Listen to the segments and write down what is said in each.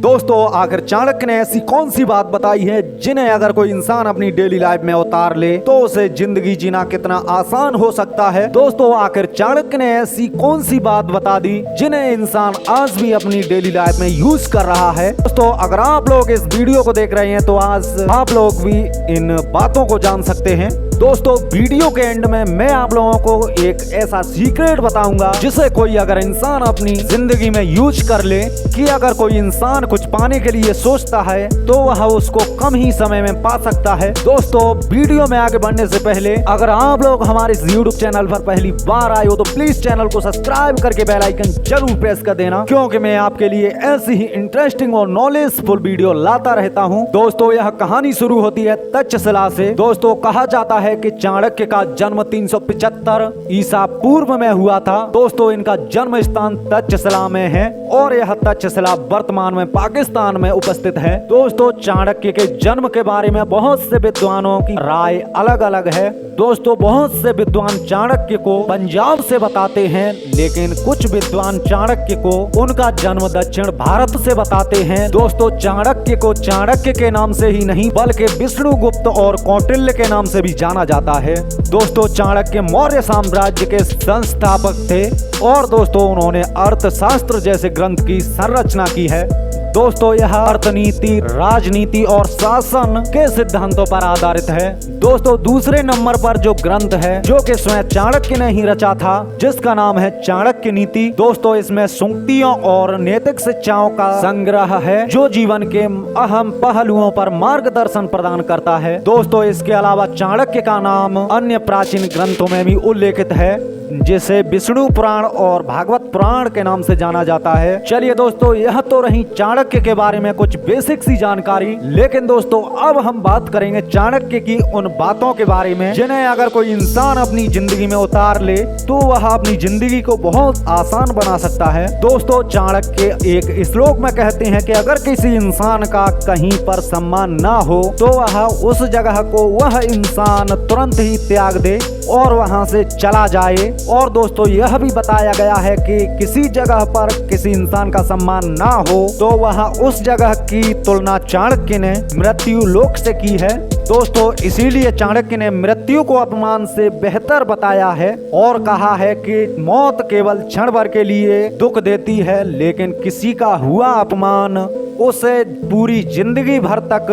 दोस्तों आखिर चाणक्य ने ऐसी कौन सी बात बताई है जिन्हें अगर कोई इंसान अपनी डेली लाइफ में उतार ले तो उसे जिंदगी जीना कितना आसान हो सकता है। दोस्तों आखिर चाणक्य ने ऐसी कौन सी बात बता दी जिन्हें इंसान आज भी अपनी डेली लाइफ में यूज कर रहा है। दोस्तों अगर आप लोग इस वीडियो को देख रहे हैं तो आज आप लोग भी इन बातों को जान सकते हैं। दोस्तों वीडियो के एंड में मैं आप लोगों को एक ऐसा सीक्रेट बताऊंगा जिसे कोई अगर इंसान अपनी जिंदगी में यूज कर ले कि अगर कोई इंसान कुछ पाने के लिए सोचता है तो वह उसको कम ही समय में पा सकता है। दोस्तों वीडियो में आगे बढ़ने से पहले अगर आप लोग हमारे इस यूट्यूब चैनल पर पहली बार आए हो तो प्लीज चैनल को सब्सक्राइब करके बेल आइकन जरूर प्रेस कर देना, क्योंकि मैं आपके लिए ऐसी ही इंटरेस्टिंग और नॉलेजफुल वीडियो लाता रहता हूँ। दोस्तों यह कहानी शुरू होती है तक्षशिला से। दोस्तों कहा जाता है कि चाणक्य का जन्म 375 ईसा पूर्व में हुआ था। दोस्तों इनका जन्म स्थान तक्षशिला में है और यह तक्षशिला वर्तमान में पाकिस्तान में उपस्थित है। दोस्तों चाणक्य के जन्म के बारे में बहुत से विद्वानों की राय अलग अलग है। दोस्तों बहुत से विद्वान चाणक्य को पंजाब से बताते हैं, लेकिन कुछ विद्वान चाणक्य को उनका जन्म दक्षिण भारत से बताते हैं। दोस्तों चाणक्य को चाणक्य के नाम से ही नहीं बल्कि विष्णुगुप्त और कौटिल्य के नाम से भी जाना जाता है। दोस्तों चाणक्य मौर्य साम्राज्य के संस्थापक थे और दोस्तों उन्होंने अर्थशास्त्र जैसे ग्रंथ की संरचना की है। दोस्तों यह अर्थनीति, राजनीति और शासन के सिद्धांतों पर आधारित है। दोस्तों दूसरे नंबर पर जो ग्रंथ है जो कि स्वयं चाणक्य ने ही रचा था, जिसका नाम है चाणक्य नीति। दोस्तों इसमें सूक्तियों और नैतिक शिक्षाओं का संग्रह है जो जीवन के अहम पहलुओं पर मार्गदर्शन प्रदान करता है। दोस्तों इसके अलावा चाणक्य का नाम अन्य प्राचीन ग्रंथों में भी उल्लेखित है, जिसे विष्णु पुराण और भागवत पुराण के नाम से जाना जाता है। चलिए दोस्तों यह तो रही चाणक्य के बारे में कुछ बेसिक सी जानकारी, लेकिन दोस्तों अब हम बात करेंगे चाणक्य की उन बातों के बारे में जिन्हें अगर कोई इंसान अपनी जिंदगी में उतार ले तो वह अपनी जिंदगी को बहुत आसान बना सकता है। दोस्तों चाणक्य एक श्लोक में कहते हैं कि अगर किसी इंसान का कहीं पर सम्मान ना हो तो वह उस जगह को वह इंसान तुरंत ही त्याग दे और वहां से चला जाए। और दोस्तों यह भी बताया गया है कि किसी जगह पर किसी इंसान का सम्मान ना हो तो वह उस जगह की तुलना चाणक्य ने मृत्यु लोक से की है। दोस्तों इसीलिए चाणक्य ने मृत्यु को अपमान से बेहतर बताया है और कहा है कि मौत केवल क्षण भर के लिए दुख देती है, लेकिन किसी का हुआ अपमान उसे पूरी जिंदगी भर तक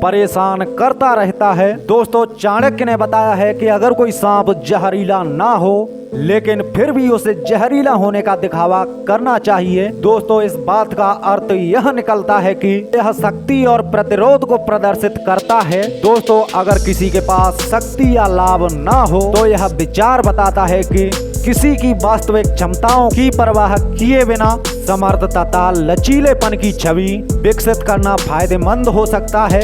परेशान करता रहता है। दोस्तों चाणक्य ने बताया है कि अगर कोई सांप जहरीला ना हो लेकिन फिर भी उसे जहरीला होने का दिखावा करना चाहिए। दोस्तों इस बात का अर्थ यह निकलता है कि यह शक्ति और प्रतिरोध को प्रदर्शित करता है। दोस्तों अगर किसी के पास शक्ति या लाभ ना हो तो यह विचार बताता है कि किसी की वास्तविक क्षमताओं की परवाह किए बिना समर्थ तथा लचीलेपन की छवि विकसित करना फायदेमंद हो सकता है।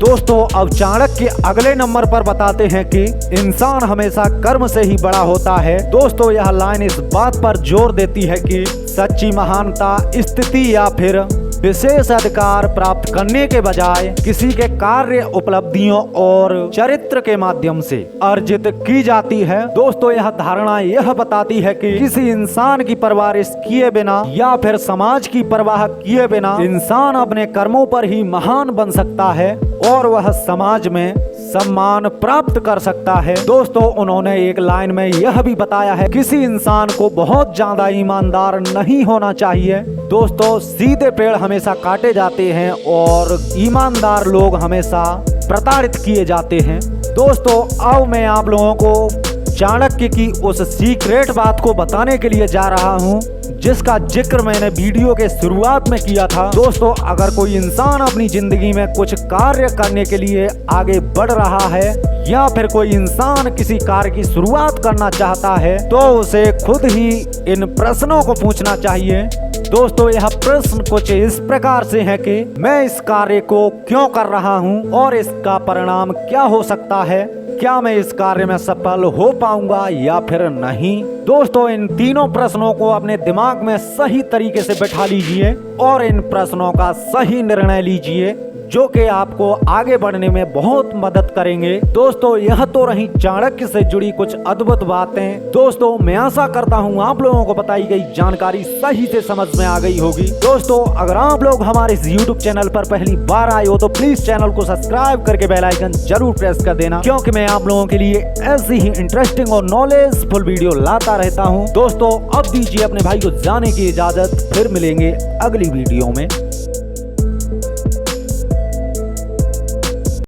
दोस्तों अब चाणक्य अगले नंबर पर बताते हैं कि इंसान हमेशा कर्म से ही बड़ा होता है। दोस्तों यह लाइन इस बात पर जोर देती है कि सच्ची महानता स्थिति या फिर विशेष अधिकार प्राप्त करने के बजाय किसी के कार्य, उपलब्धियों और चरित्र के माध्यम से अर्जित की जाती है। दोस्तों यह धारणा यह बताती है कि किसी इंसान की परवरिश किए बिना या फिर समाज की परवाह किए बिना इंसान अपने कर्मों पर ही महान बन सकता है और वह समाज में सम्मान प्राप्त कर सकता है। दोस्तों उन्होंने एक लाइन में यह भी बताया है किसी इंसान को बहुत ज्यादा ईमानदार नहीं होना चाहिए। दोस्तों सीधे पेड़ हमेशा काटे जाते हैं और ईमानदार लोग हमेशा प्रताड़ित किए जाते हैं। दोस्तों अब मैं आप लोगों को चाणक्य की उस सीक्रेट बात को बताने के लिए जा रहा हूँ जिसका जिक्र मैंने वीडियो के शुरुआत में किया था। दोस्तों अगर कोई इंसान अपनी जिंदगी में कुछ कार्य करने के लिए आगे बढ़ रहा है या फिर कोई इंसान किसी कार्य की शुरुआत करना चाहता है तो उसे खुद ही इन प्रश्नों को पूछना चाहिए। दोस्तों यह प्रश्न कुछ इस प्रकार से है कि मैं इस कार्य को क्यों कर रहा हूँ और इसका परिणाम क्या हो सकता है, क्या मैं इस कार्य में सफल हो पाऊंगा या फिर नहीं। दोस्तों इन तीनों प्रश्नों को अपने दिमाग में सही तरीके से बैठा लीजिए और इन प्रश्नों का सही निर्णय लीजिए, जो कि आपको आगे बढ़ने में बहुत मदद करेंगे। दोस्तों यह तो रही चाणक्य से जुड़ी कुछ अद्भुत बातें। दोस्तों मैं आशा करता हूँ आप लोगों को बताई गई जानकारी सही से समझ में आ गई होगी। दोस्तों अगर आप लोग हमारे इस YouTube चैनल पर पहली बार आए हो तो प्लीज चैनल को सब्सक्राइब करके बेल आइकन जरूर प्रेस कर देना, क्योंकि मैं आप लोगों के लिए ऐसी ही इंटरेस्टिंग और नॉलेजफुल वीडियो लाता रहता हूँ। दोस्तों अब दीजिए अपने भाई को जाने की इजाजत, फिर मिलेंगे अगली वीडियो में।